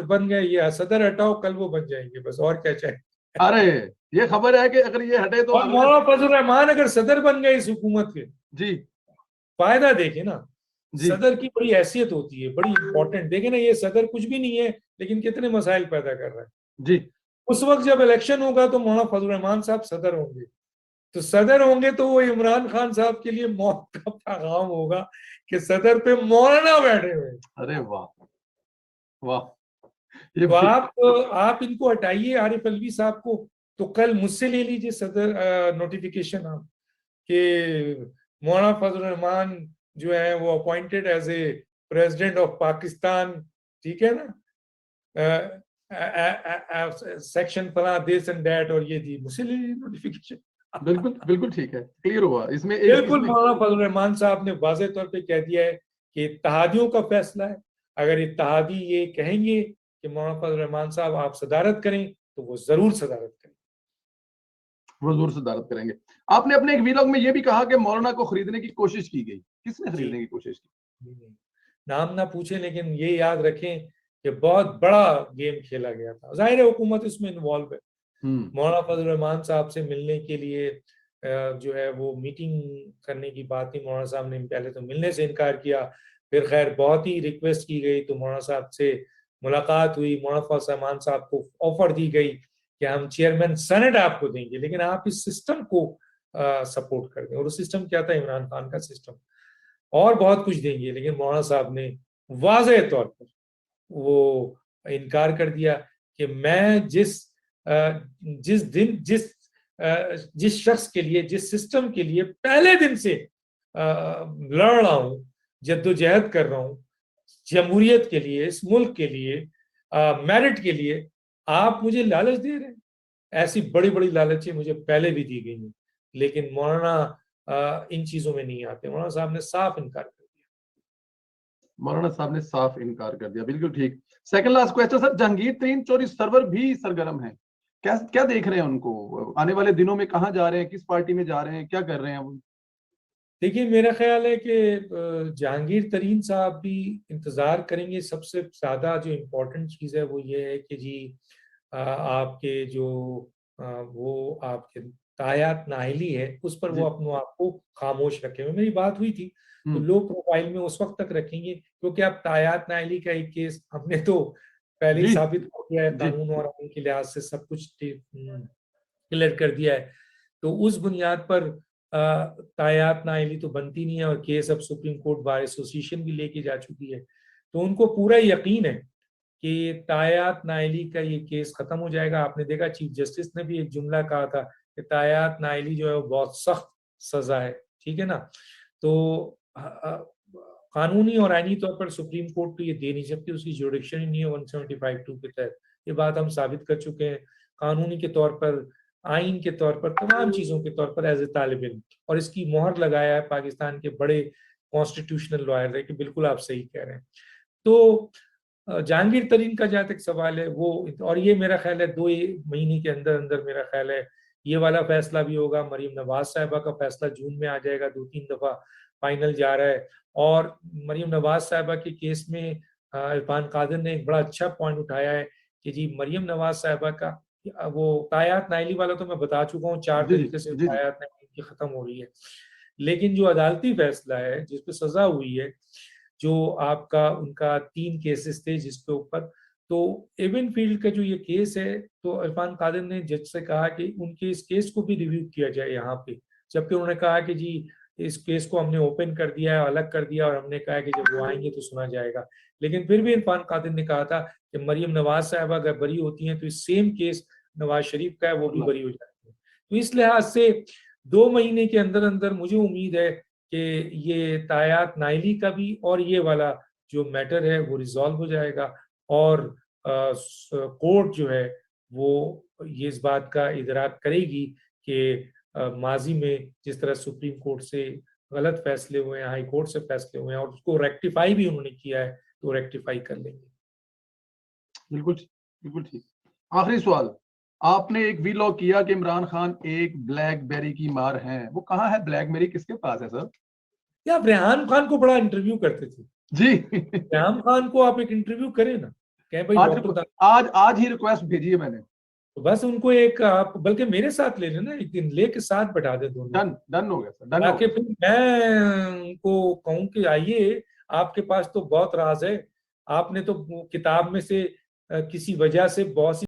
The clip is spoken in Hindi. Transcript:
बन गए, ये सदर हटाओ कल वो बन जाएंगे, बस और क्या चाहिए। अरे ये खबर है कि अगर ये हटे तो और मौलाना फजल रहमान अगर सदर बन गए इस हुकूमत के, जी फायदा देखे ना, जी सदर की बड़ी हैसियत होती है, बड़ी इंपॉर्टेंट। देखे ना, ये सदर कुछ भी नहीं है लेकिन कितने मसाइल पैदा कर रहा है। जी उस वक्त जब इलेक्शन होगा तो मौलाना फजल रहमान साहब सदर होंगे, तो सदर होंगे तो वो इमरान खान साहब के लिए मौत का पैगाम होगा कि सदर पे मौलाना बैठे हुए हैं। अरे वाह वाह ये तो आप इनको हटाइए, आरिफ अलवी साहब को, तो कल मुझसे ले लीजिए सदर नोटिफिकेशन आप, कि मौलाना फजल रहमान जो है वो appointed as a president of Pakistan, ठीक है ना, सेक्शन फला दिस एंड दैट, और ये थी, मुझसे ले लीजिए नोटिफिकेशन। बिल्कुल बिल्कुल ठीक है, क्लियर हुआ इसमें बिल्कुल, इसमें मौलाना फजल रहमान साहब ने वाज़ेह तौर पे कह दिया है कि इत्तेहादियों का फैसला है। अगर इत्तेहादी ये कहेंगे कि मौलाना फजल रहमान साहब आप सदारत करें, तो वो जरूर सदारत करें। वो जरूर सदारत करेंगे। आपने अपने एक वीलॉग में ये भी कहा कि मौलाना को खरीदने की कोशिश की गई, किसने जी, खरीदने की कोशिश की? नाम ना पूछें, लेकिन ये याद रखें कि बहुत बड़ा गेम खेला गया था। जाहिर है हुकूमत इसमें इन्वॉल्व है। मौलाना फजल रहमान साहब से मिलने के लिए जो है वो मीटिंग करने की बात थी। मौलाना साहब ने पहले तो मिलने से इनकार किया, फिर खैर बहुत ही रिक्वेस्ट की गई तो मौलाना साहब से मुलाकात हुई। मौलाना फजल रहमान साहब को ऑफर दी गई कि हम चेयरमैन सेनेट आपको देंगे, लेकिन आप इस सिस्टम को सपोर्ट कर दें। और वो सिस्टम क्या था? इमरान खान का सिस्टम। और बहुत कुछ देंगे, लेकिन मौलाना साहब ने वाज़ेह तौर पर वो इनकार कर दिया कि मैं जिस दिन जिस शख्स के लिए, जिस सिस्टम के लिए पहले दिन से लड़ रहा हूं, जद्दोजहद कर रहा हूं, जमहूरियत के लिए, इस मुल्क के लिए, मेरिट के लिए, आप मुझे लालच दे रहे हैं। ऐसी बड़ी बड़ी लालचें मुझे पहले भी दी गई हैं, लेकिन मौलाना इन चीजों में नहीं आते। मौलाना साहब ने साफ इनकार कर दिया। मौलाना साहब ने साफ इनकार कर दिया, बिल्कुल ठीक। Second last question sir, Jahangir तरीन चौधरी सरवर भी सरगर्म है, क्या क्या देख रहे हैं उनको? आने वाले दिनों में कहाँ जा रहे हैं, किस पार्टी में जा रहे हैं, क्या कर रहे हैं वो? देखिए, मेरा ख्याल है कि जहांगीर तरीन साहब भी इंतजार करेंगे। सबसे ज्यादा जो इम्पोर्टेंट चीज है वो ये है कि जी आपके जो वो आपके तायात नाहिली है, उस पर जी वो अपने आप को खामोश रखे हुए। मेरी बात हुई थी, तो हम्म लो प्रोफाइल में उस वक्त तक रखेंगे, क्योंकि अब तायात नाहिली का एक केस हमने तो पहले ही जी साबित कर दिया है, जी कानून और आईन के लिहाज से सब कुछ क्लियर कर दिया है। तो उस बुनियाद पर तायात नाइली तो बनती नहीं है, और केस अब सुप्रीम कोर्ट बार एसोसिएशन भी लेके जा चुकी है। तो उनको पूरा यकीन है कि तायात नाइली का ये केस खत्म हो जाएगा। आपने देखा चीफ जस्टिस ने भी एक जुमला कहा था कि तायात नाइली जो है वो बहुत सख्त सजा है, ठीक है ना। तो कानूनी और आईनी तौर पर सुप्रीम कोर्ट तो ये दे नहीं सकती, उसकी जुडिक्शन ही नहीं है 175(2) के तहत। ये बात हम साबित कर चुके हैं। कानूनी के तौर पर, आइन के तौर पर, तमाम चीजों के तौर पर एज ए तालिब इल्म, और इसकी मोहर लगाया है पाकिस्तान के बड़े कॉन्स्टिट्यूशनल लॉयर है कि बिल्कुल आप सही कह रहे हैं। तो जहांगीर तरीन का जहाँ तक सवाल है वो, और ये मेरा ख्याल है 2 महीने के अंदर अंदर मेरा ख्याल है ये वाला फैसला भी होगा। मरीम नवाज साहिबा का फैसला जून में आ जाएगा, 2-3 दफा फाइनल जा रहा है। और मरीम नवाज साहिबा के केस में इरफान कादिर ने एक बड़ा अच्छा पॉइंट उठाया है कि जी मरीम नवाज साहिबा का वो तायात नाइली वाला तो मैं बता चुका हूँ, 4 तरीके से जी तायात नाइली की खत्म हो रही है। लेकिन जो अदालती फैसला है जिसपे सजा हुई है, जो आपका उनका 3 केसेस थे जिसके ऊपर, तो एवन फील्ड का जो ये केस है, तो इरफान कादिर ने जज से कहा कि उनके इस केस को भी रिव्यू किया जाए यहाँ पे। जबकि उन्होंने कहा कि जी इस केस को हमने ओपन कर दिया है, अलग कर दिया, और हमने कहा कि जब वो आएंगे तो सुना जाएगा। लेकिन फिर भी इरफान कादिर ने कहा था कि मरियम नवाज साहब अगर बरी होती हैं तो इस सेम केस नवाज शरीफ का है, वो भी बरी हो जाती है। तो इस लिहाज से 2 महीने के अंदर अंदर मुझे उम्मीद है कि ये तायात नाइली का भी और ये वाला जो मैटर है वो रिजॉल्व हो जाएगा। और कोर्ट जो है वो ये इस बात का इदराक करेगी कि माजी में जिस तरह सुप्रीम कोर्ट से गलत फैसले हुए हैं, हाई कोर्ट से फैसले हुए हैं, और उसको रेक्टिफाई भी उन्होंने किया है, तो रेक्टिफाई कर लेंगे। बिल्कुल बिल्कुल ठीक। आखिरी सवाल, आपने एक वीलॉग किया कि इमरान खान एक ब्लैकबेरी की मार है, वो कहाँ है ब्लैकबेरी, किसके पास है सर? या आप रेहान खान को बड़ा इंटरव्यू करते थे, जी रेहान खान को आप एक इंटरव्यू करें ना। कहें भाई आज डॉक्टर आज आज ही रिक्वेस्ट भेजी है मैंने। तो बस उनको एक आप बल्कि मेरे साथ ले लेना, एक दिन लेके साथ बैठा दे दोनों डन डन हो गया सर, डन हो ताकि गया। फिर मैं उनको कहूं कि आइए, आपके पास तो बहुत राज है, आपने तो वो किताब में से किसी वजह से बहुत सी